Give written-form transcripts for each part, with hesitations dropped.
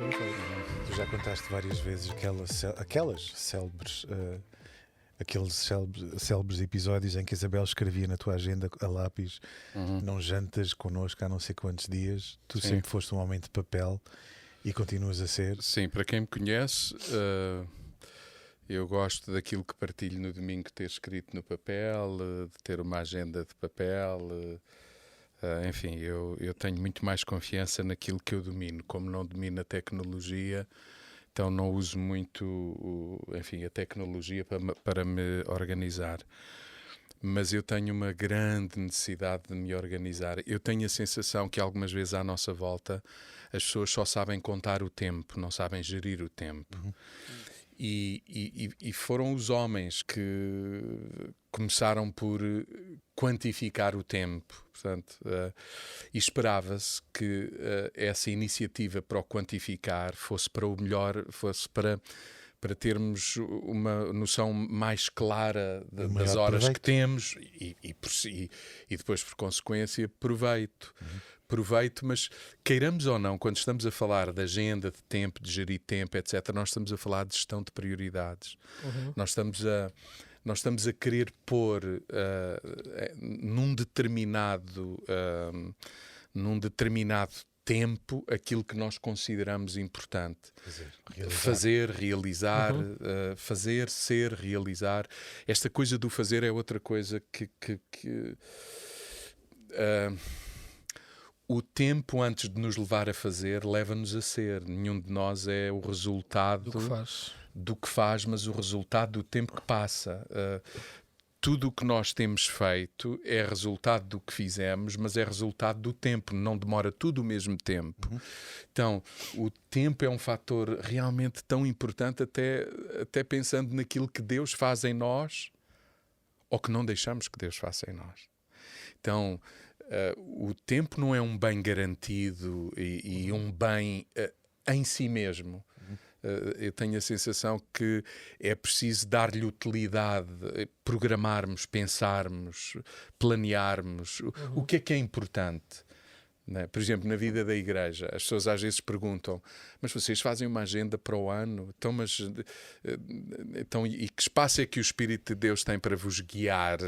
muito bem feito. Tu já contaste várias vezes aqueles célebres episódios em que a Isabel escrevia na tua agenda a lápis: não jantas connosco há não sei quantos dias. Tu sempre foste um homem de papel e continuas a ser. Sim, para quem me conhece, eu gosto daquilo que partilho no domingo, ter escrito no papel, de ter uma agenda de papel. Enfim, eu tenho muito mais confiança naquilo que eu domino. Como não domino a tecnologia, então não uso muito a tecnologia para me organizar. Mas eu tenho uma grande necessidade de me organizar. Eu tenho a sensação que algumas vezes à nossa volta as pessoas só sabem contar o tempo, não sabem gerir o tempo. E foram os homens que começaram por quantificar o tempo. Portanto, e esperava-se que essa iniciativa para o quantificar fosse para o melhor, fosse para termos uma noção mais clara das horas proveito que temos e depois, por consequência, proveito. Proveito, mas queiramos ou não, quando estamos a falar de agenda, de tempo, de gerir tempo, etc., nós estamos a falar de gestão de prioridades. Nós estamos a querer pôr num determinado tempo aquilo que nós consideramos importante. Fazer, ser, realizar. Esta coisa do fazer é outra coisa que o tempo antes de nos levar a fazer leva-nos a ser. Nenhum de nós é o resultado do que faz, mas o resultado do tempo que passa. Tudo o que nós temos feito é resultado do que fizemos, mas é resultado do tempo, não demora tudo o mesmo tempo. Então, o tempo é um fator realmente tão importante, até pensando naquilo que Deus faz em nós ou que não deixamos que Deus faça em nós. Então, o tempo não é um bem garantido e um bem em si mesmo. Eu tenho a sensação que é preciso dar-lhe utilidade, programarmos, pensarmos, planearmos. O que é importante? Né? Por exemplo, na vida da igreja, as pessoas às vezes perguntam: mas vocês fazem uma agenda para o ano? Então, e que espaço é que o Espírito de Deus tem para vos guiar?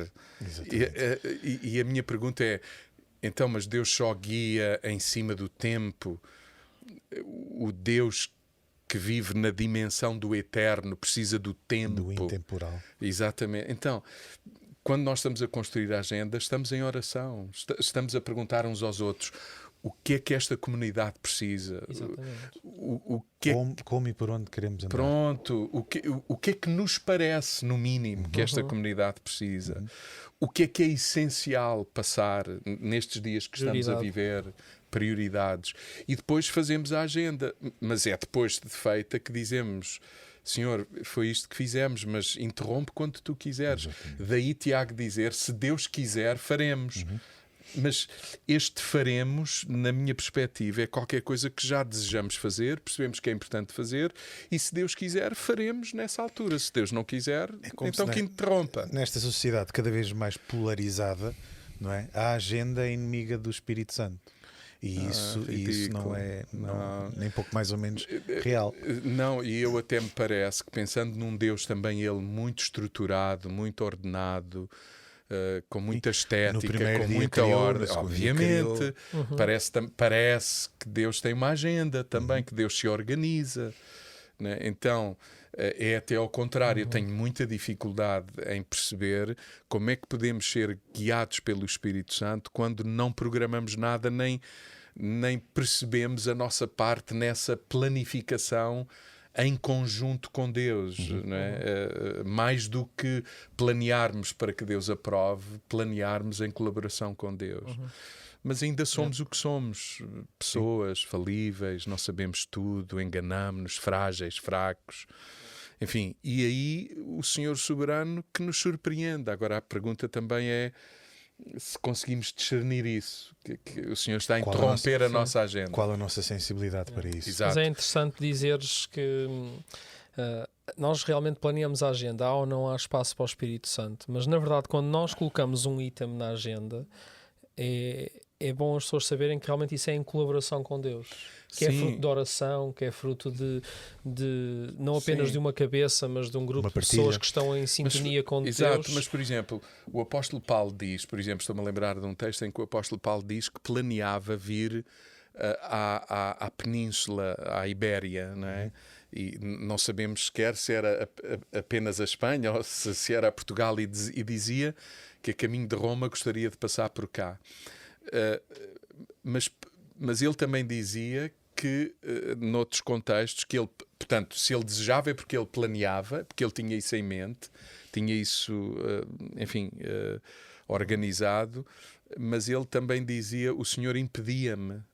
E a minha pergunta é: então, mas Deus só guia em cima do tempo? O Deus que vive na dimensão do eterno precisa do tempo. Do intemporal. Exatamente. Então, quando nós estamos a construir a agenda, estamos em oração. Estamos a perguntar uns aos outros: o que é que esta comunidade precisa? Exatamente. Como e por onde queremos andar. Pronto. O que é que nos parece, no mínimo, que esta comunidade precisa? O que é essencial passar nestes dias que estamos a viver? Prioridades. E depois fazemos a agenda. Mas é depois de feita que dizemos: Senhor, foi isto que fizemos, mas interrompe quando tu quiseres. Daí Tiago dizer: se Deus quiser, faremos. Mas este faremos, na minha perspectiva, é qualquer coisa que já desejamos fazer, percebemos que é importante fazer, e se Deus quiser, faremos nessa altura. Se Deus não quiser, então que interrompa. Nesta sociedade cada vez mais polarizada, não é? A agenda é inimiga do Espírito Santo. E isso não é nem pouco mais ou menos real. Não, e eu até me parece que, pensando num Deus também ele muito estruturado, muito ordenado, com muita estética, com muita ordem, obviamente, parece que Deus tem uma agenda também, que Deus se organiza, né? Então é até ao contrário. Eu tenho muita dificuldade em perceber como é que podemos ser guiados pelo Espírito Santo quando não programamos nada, nem percebemos a nossa parte nessa planificação em conjunto com Deus. Não é? Mais do que planearmos para que Deus aprove, planearmos em colaboração com Deus. Mas ainda somos o que somos, pessoas falíveis, não sabemos tudo, enganamos-nos, frágeis, fracos. Enfim, e aí o Senhor soberano que nos surpreende. Agora a pergunta também é se conseguimos discernir isso, que o Senhor está a interromper a nossa agenda. Qual a nossa sensibilidade para isso? Exato. Mas é interessante dizeres que nós realmente planeamos a agenda, há ou não há espaço para o Espírito Santo, mas na verdade quando nós colocamos um item na agenda, é bom as pessoas saberem que realmente isso é em colaboração com Deus, que é fruto de oração, que é fruto de não apenas de uma cabeça, mas de um grupo de pessoas que estão em sintonia com Deus. Exato, mas por exemplo, o apóstolo Paulo diz, por exemplo, estou-me a lembrar de um texto em que o apóstolo Paulo diz que planeava vir à Península, à Ibéria, não é? E não sabemos sequer se era apenas a Espanha ou se era a Portugal, e dizia que a caminho de Roma gostaria de passar por cá. Mas ele também dizia que, noutros contextos, que ele, portanto, se ele desejava é porque ele planeava, porque ele tinha isso em mente, tinha isso, organizado, mas ele também dizia: o Senhor impediu-me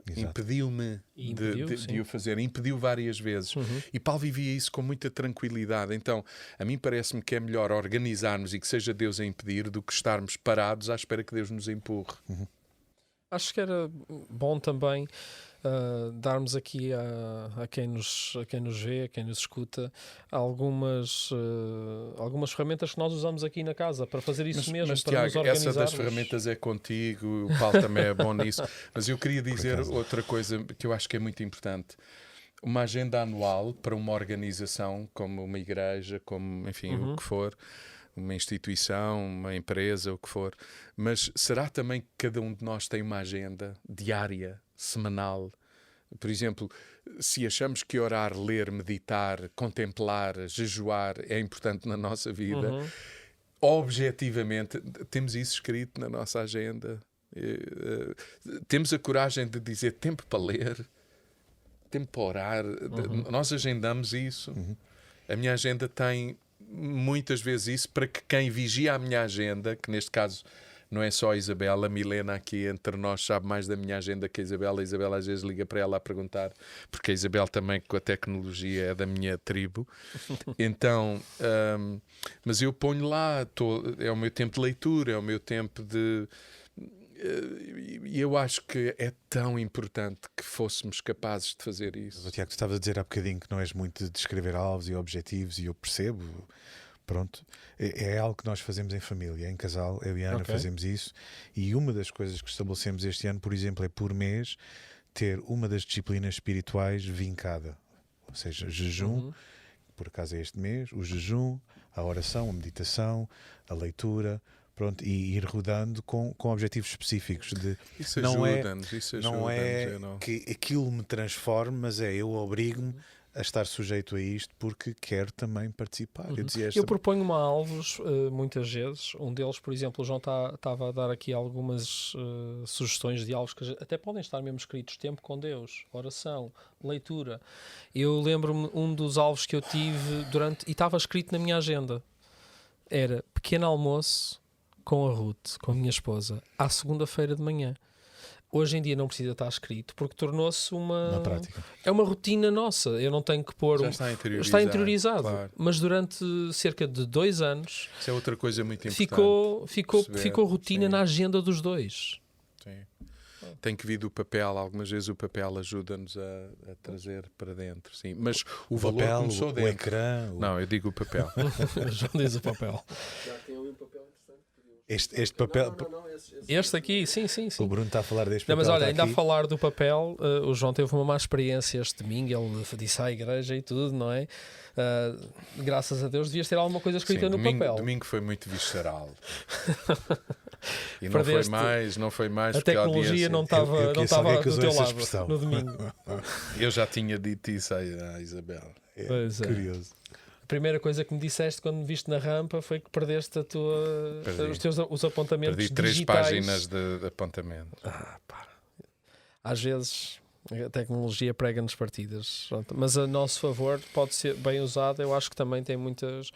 de o fazer, impediu várias vezes. E Paulo vivia isso com muita tranquilidade. Então, a mim parece-me que é melhor organizarmos e que seja Deus a impedir do que estarmos parados à espera que Deus nos empurre. Acho que era bom também darmos aqui a quem nos vê, a quem nos escuta, algumas ferramentas que nós usamos aqui na casa para fazer isso mesmo, mas, para Tiago, nos organizarmos. essa das ferramentas é contigo, o Paulo também é bom nisso. Mas eu queria dizer outra coisa que eu acho que é muito importante. Uma agenda anual para uma organização como uma igreja, como, enfim, o que for, uma instituição, uma empresa, o que for. Mas será também que cada um de nós tem uma agenda diária, semanal? Por exemplo, se achamos que orar, ler, meditar, contemplar, jejuar é importante na nossa vida, objetivamente, temos isso escrito na nossa agenda? Temos a coragem de dizer tempo para ler, tempo para orar? Nós agendamos isso. A minha agenda tem muitas vezes isso, para que quem vigia a minha agenda, que neste caso não é só a Isabela, a Milena aqui entre nós sabe mais da minha agenda que a Isabela às vezes liga para ela a perguntar, porque a Isabel também com a tecnologia é da minha tribo. Então, mas eu ponho lá, é o meu tempo de leitura, é o meu tempo de... E eu acho que é tão importante que fôssemos capazes de fazer isso. Tiago, tu estavas a dizer há bocadinho que não és muito de escrever alvos e objetivos, e eu percebo, pronto, é algo que nós fazemos em família, em casal, eu e a Ana fazemos isso, e uma das coisas que estabelecemos este ano, por exemplo, é por mês ter uma das disciplinas espirituais vincada, ou seja, jejum, por acaso é este mês, o jejum, a oração, a meditação, a leitura. Pronto, e ir rodando com objetivos específicos. Isso não é que aquilo me transforme, mas eu obrigo-me a estar sujeito a isto porque quero também participar. Eu proponho-me a alvos muitas vezes. Um deles, por exemplo, o João estava a dar aqui algumas sugestões de alvos que até podem estar mesmo escritos: tempo com Deus, oração, leitura. Eu lembro-me um dos alvos que eu tive e estava escrito na minha agenda. Era pequeno almoço com a Ruth, com a minha esposa, à segunda-feira de manhã. Hoje em dia não precisa estar escrito, porque tornou-se uma prática. É uma rotina nossa. Eu não tenho que pôr... Já está interiorizado. Claro. Mas durante cerca de 2 anos... Isso é outra coisa muito importante. Ficou rotina na agenda dos dois. Sim. Tem que vir do papel. Algumas vezes o papel ajuda-nos a trazer para dentro. Sim. Mas o valor papel, começou dentro. O ecrã... Não, eu digo o papel. João diz o papel. Já tem ali um papel interessante. Este papel... Este aqui, sim. O Bruno está a falar deste papel. Mas olha, ainda a falar do papel, o João teve uma má experiência este domingo. Ele disse à igreja e tudo, não é? Graças a Deus devias ter alguma coisa escrita no papel. Domingo foi muito visceral. E não foi mais a tecnologia não estava do teu lado no domingo. Eu já tinha dito isso à Isabel. Pois é. Curioso. A primeira coisa que me disseste quando me viste na rampa foi que perdeste os apontamentos digitais. Perdi 3 páginas de apontamento. Às vezes a tecnologia prega-nos partidas. Mas a nosso favor pode ser bem usada. Eu acho que também tem muitas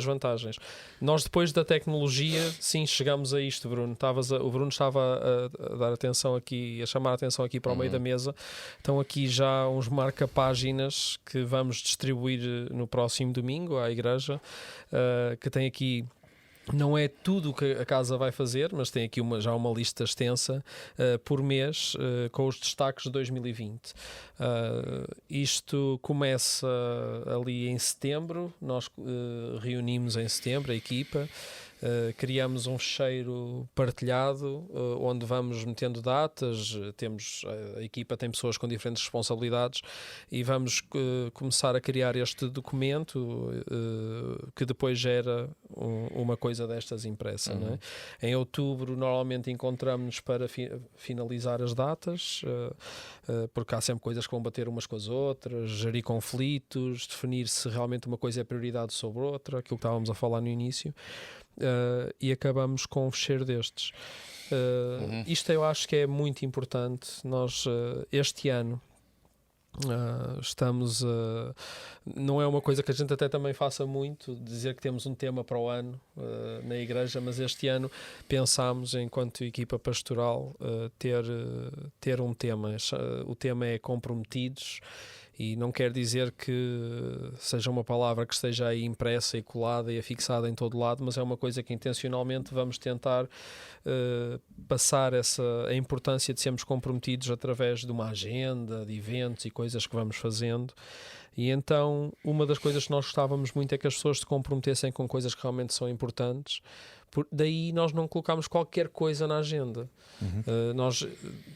vantagens. Nós, depois da tecnologia, sim, chegamos a isto, Bruno. O Bruno estava a dar atenção aqui, a chamar a atenção aqui para o meio da mesa. Estão aqui já uns marca-páginas que vamos distribuir no próximo domingo à igreja, que tem aqui... Não é tudo o que a casa vai fazer, mas tem aqui já uma lista extensa por mês com os destaques de 2020. Isto começa ali em setembro, nós reunimos em setembro a equipa criamos um fecheiro partilhado onde vamos metendo datas, a equipa tem pessoas com diferentes responsabilidades e vamos começar a criar este documento que depois gera uma coisa destas impressa. Não é? Em outubro normalmente encontramos-nos para finalizar as datas, porque há sempre coisas que vão bater umas com as outras, gerir conflitos, definir se realmente uma coisa é prioridade sobre outra, aquilo que estávamos a falar no início, e acabamos com um fecheiro destes. Isto eu acho que é muito importante. Nós este ano estamos não é uma coisa que a gente até também faça muito, dizer que temos um tema para o ano na igreja, mas este ano pensámos, enquanto equipa pastoral, ter um tema. O tema é comprometidos, e não quer dizer que seja uma palavra que esteja aí impressa e colada e afixada em todo lado, mas é uma coisa que intencionalmente vamos tentar passar a importância de sermos comprometidos através de uma agenda, de eventos e coisas que vamos fazendo. E então uma das coisas que nós gostávamos muito é que as pessoas se comprometessem com coisas que realmente são importantes. Daí nós não colocamos qualquer coisa na agenda. Nós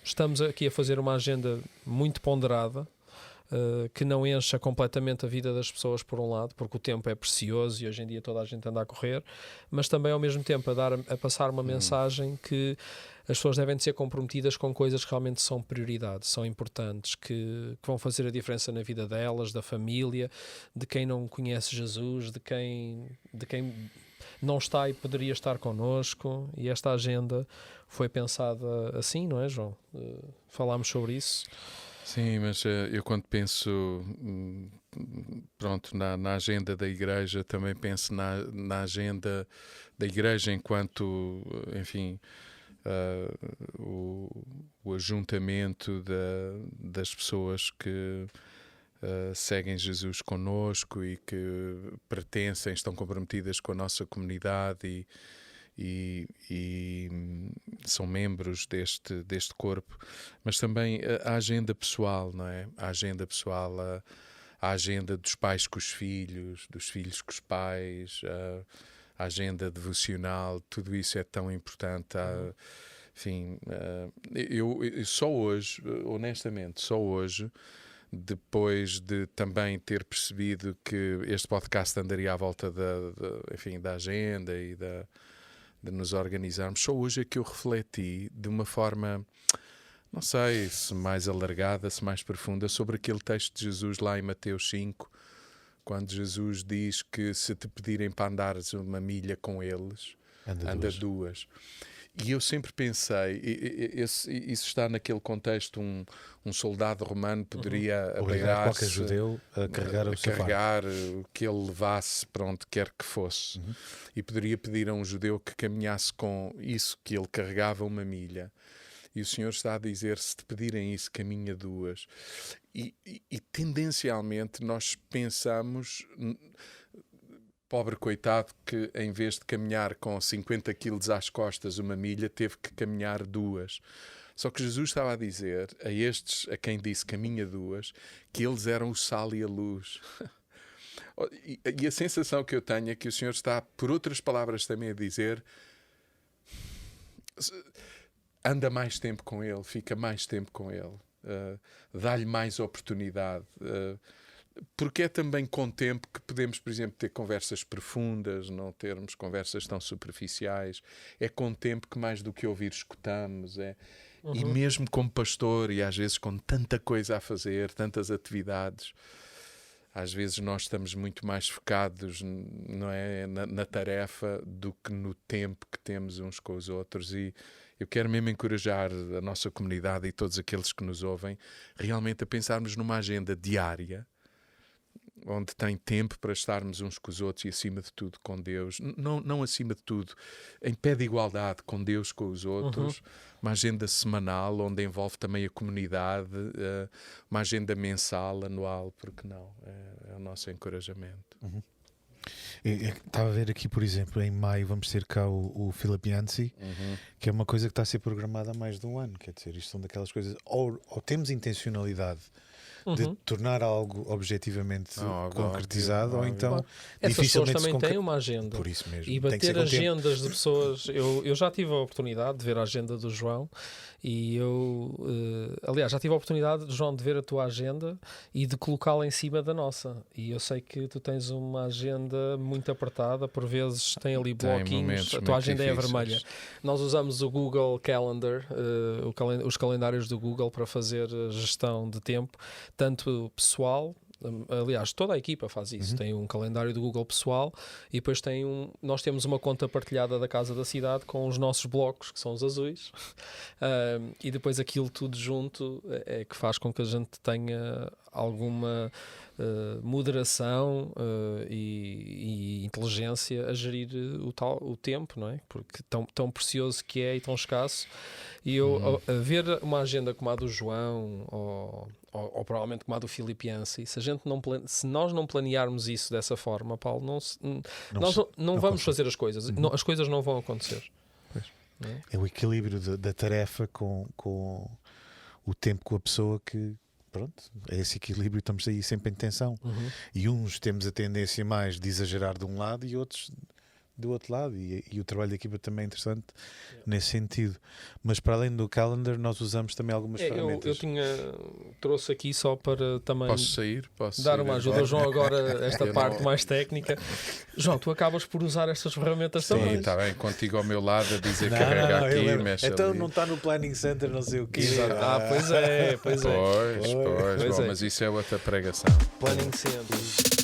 estamos aqui a fazer uma agenda muito ponderada, que não encha completamente a vida das pessoas, por um lado, porque o tempo é precioso e hoje em dia toda a gente anda a correr, mas também ao mesmo tempo a passar uma mensagem que as pessoas devem ser comprometidas com coisas que realmente são prioridade, são importantes, que vão fazer a diferença na vida delas, da família, de quem não conhece Jesus, de quem não está e poderia estar connosco. E esta agenda foi pensada assim, não é, João? Falámos sobre isso. Sim, mas eu quando penso na agenda da igreja, também penso na agenda da igreja enquanto, enfim, o ajuntamento das pessoas que seguem Jesus connosco e que pertencem, estão comprometidas com a nossa comunidade e são membros deste corpo, mas também a agenda pessoal, não é? A agenda pessoal, a agenda dos pais com os filhos, dos filhos com os pais, a agenda devocional, tudo isso é tão importante. Enfim, eu só hoje, honestamente, depois de também ter percebido que este podcast andaria à volta da agenda e de nos organizarmos, só hoje é que eu refleti de uma forma, não sei se mais alargada, se mais profunda, sobre aquele texto de Jesus lá em Mateus 5, quando Jesus diz que se te pedirem para andares uma milha com eles, anda duas. E eu sempre pensei, isso está naquele contexto, um soldado romano poderia obrigar qualquer judeu a carregar o que ele levasse para onde quer que fosse. E poderia pedir a um judeu que caminhasse com isso que ele carregava 1 milha. E o Senhor está a dizer, se te pedirem isso, caminha 2. E tendencialmente nós pensamos... Pobre coitado que, em vez de caminhar com 50 quilos às costas 1 milha, teve que caminhar 2. Só que Jesus estava a dizer a estes, a quem disse caminha 2, que eles eram o sal e a luz. E a sensação que eu tenho é que o Senhor está, por outras palavras, também a dizer: anda mais tempo com Ele, fica mais tempo com Ele, dá-lhe mais oportunidade. Porque é também com o tempo que podemos, por exemplo, ter conversas profundas, não termos conversas tão superficiais. É com o tempo que, mais do que ouvir, escutamos. E mesmo como pastor, e às vezes com tanta coisa a fazer, tantas atividades, às vezes nós estamos muito mais focados, não é, na tarefa do que no tempo que temos uns com os outros. E eu quero mesmo encorajar a nossa comunidade e todos aqueles que nos ouvem realmente a pensarmos numa agenda diária, onde tem tempo para estarmos uns com os outros e, acima de tudo, com Deus. Não acima de tudo, em pé de igualdade com Deus, com os outros. Uma agenda semanal, onde envolve também a comunidade. Uma agenda mensal, anual, porque não? É o nosso encorajamento. Estava a ver aqui, por exemplo, em maio vamos ter cá o Philip Yancey, que é uma coisa que está a ser programada há mais de um ano. Quer dizer, isto são daquelas coisas, ou temos intencionalidade de tornar algo objetivamente concretizado, ou então essas pessoas dificilmente também têm uma agenda. Por isso mesmo. E bater agendas de pessoas. Eu já tive a oportunidade de ver a agenda do João e aliás, já tive a oportunidade, João, de ver a tua agenda e de colocá-la em cima da nossa. E eu sei que tu tens uma agenda muito apertada, por vezes tem ali bloquinhos, a tua agenda é vermelha. Nós usamos o Google Calendar, os calendários do Google para fazer gestão de tempo, tanto pessoal. Aliás, toda a equipa faz isso. Tem um calendário do Google pessoal e depois nós temos uma conta partilhada da Casa da Cidade com os nossos blocos, que são os azuis, e depois aquilo tudo junto é que faz com que a gente tenha alguma moderação e inteligência a gerir o tempo, não é? Porque tão precioso que é e tão escasso. E eu ver uma agenda como a do João ou provavelmente como a do Filipe Ansi, se nós não planearmos isso dessa forma, Paulo, nós não vamos fazer as coisas. As coisas não vão acontecer. Não é? É o equilíbrio da tarefa com o tempo com a pessoa que... Pronto, é esse equilíbrio, estamos aí sempre em tensão. E uns temos a tendência mais de exagerar de um lado e outros do outro lado, e o trabalho da equipa também é interessante nesse sentido. Mas para além do calendar, nós usamos também algumas ferramentas. Eu trouxe aqui só para também Posso dar sair uma ajuda ao João agora, esta parte mais técnica. João, tu acabas por usar estas ferramentas também. Sim, está bem, contigo ao meu lado a dizer carrega aqui, mexe então ali. Não está no Planning Center, não sei o quê. Pois é. Pois, bom, mas isso é outra pregação. Planning Center.